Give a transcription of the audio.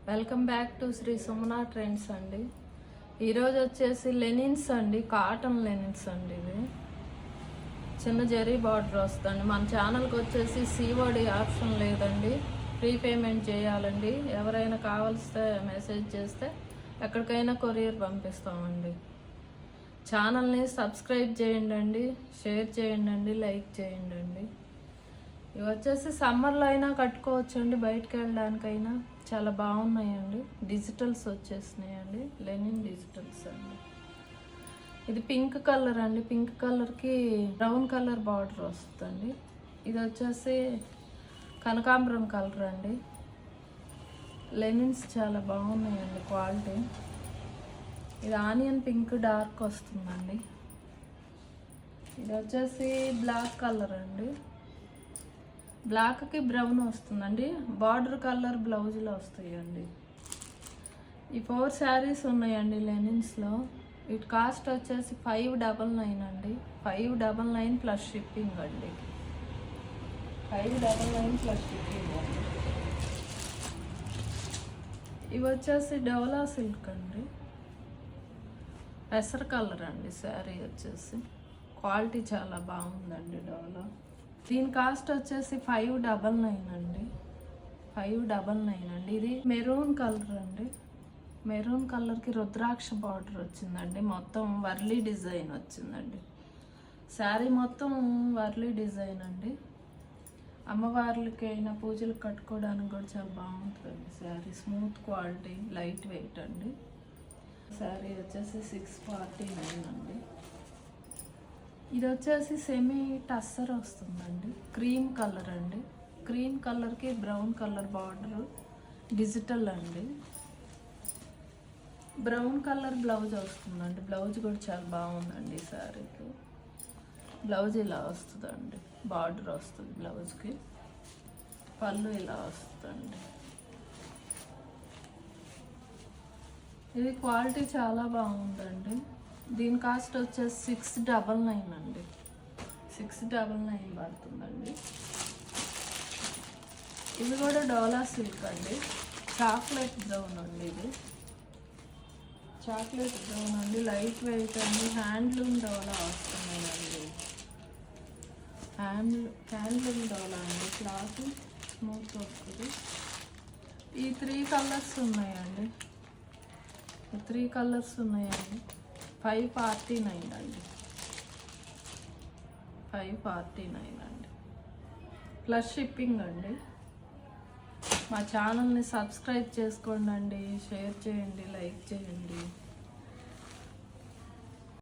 Welcome back to Sri Sumana trends అండి. ఈరోజు వచ్చేసి లెనిన్స్ అండి, కాటన్ లెనిన్స్ అండి. ఇవి చిన్న జరీ బార్డర్ వస్తుంది. మన ఛానల్కి వచ్చేసి సిఓడి ఆప్షన్ లేదండి, ప్రీ పేమెంట్ చేయాలండి. ఎవరైనా కావాల్స్తే మెసేజ్ చేస్తే ఎక్కడికైనా కొరియర్ పంపిస్తామండి. ఛానల్ని సబ్స్క్రైబ్ చేయండి, షేర్ చేయండి, లైక్ చేయండి. ఇవి వచ్చేసి సమ్మర్లో అయినా కట్టుకోవచ్చండి, బయటకు వెళ్ళడానికైనా చాలా బాగున్నాయండి. డిజిటల్స్ వచ్చేసినాయండి, లెనిన్ డిజిటల్స్ అండి. ఇది పింక్ కలర్ అండి, పింక్ కలర్కి బ్రౌన్ కలర్ బార్డర్ వస్తుందండి. ఇది వచ్చేసి కనకాంబరం కలర్ అండి. లెనిన్స్ చాలా బాగున్నాయండి క్వాలిటీ. ఇది ఆనియన్ పింక్ డార్క్ వస్తుందండి. ఇది వచ్చేసి బ్లాక్ కలర్ అండి, బ్లాక్కి బ్రౌన్ వస్తుందండి. బార్డర్ కలర్ బ్లౌజ్లో వస్తాయండి. ఈ 4 శారీస్ ఉన్నాయండి లెనిన్స్లో. వీటి కాస్ట్ వచ్చేసి 599 అండి. 599 ప్లస్ షిప్పింగ్ అండి. 599 ప్లస్ షిప్పింగ్ అండి. ఇవి వచ్చేసి డోలా సిల్క్ అండి, పెసర కలర్ అండి. శారీ వచ్చేసి క్వాలిటీ చాలా బాగుందండి డోలా. దీని కాస్ట్ వచ్చేసి 599 అండి. 599 అండి. ఇది మెరూన్ కలర్ అండి. మెరూన్ కలర్కి రుద్రాక్ష బార్డర్ వచ్చిందండి. మొత్తం వర్లీ డిజైన్ వచ్చిందండి. శారీ మొత్తం వర్లీ డిజైన్ అండి. అమ్మవార్లకి అయినా పూజలు కట్టుకోవడానికి కూడా చాలా బాగుంటుందండి. Sari smooth quality, light weight అండి. శారీ వచ్చేసి 649 అండి. ఇది వచ్చేసి సెమీ టస్సర్ వస్తుందండి, క్రీమ్ కలర్ అండి. క్రీమ్ కలర్కి బ్రౌన్ కలర్ బార్డర్, డిజిటల్ అండి. బ్రౌన్ కలర్ బ్లౌజ్ వస్తుందండి. బ్లౌజ్ కూడా చాలా బాగుందండి. శారీకి బ్లౌజ్ ఇలా వస్తుందండి, బార్డర్ వస్తుంది బ్లౌజ్కి. పళ్ళు ఇలా వస్తుందండి. ఇది క్వాలిటీ చాలా బాగుందండి. దీని కాస్ట్ వచ్చేసి 699 అండి. 699 పడుతుందండి. ఇది కూడా డోలా సిల్క్ అండి, చాక్లెట్ బ్రౌన్ అండి. ఇది చాక్లెట్ బ్రౌన్ అండి, లైట్ వెయిట్ అండి. హ్యాండ్లూమ్ డోలా వస్తున్నాయండి. హ్యాండ్లూమ్ డోలా అండి. క్లాత్ స్మూత్ వస్తుంది. ఈ 3 కలర్స్ ఉన్నాయండి. 3 కలర్స్ ఉన్నాయండి. 549 అండి. 549 అండి ప్లస్ షిప్పింగ్ అండి. మా ఛానల్ని సబ్స్క్రైబ్ చేసుకోండి, షేర్ చేయండి, లైక్ చేయండి.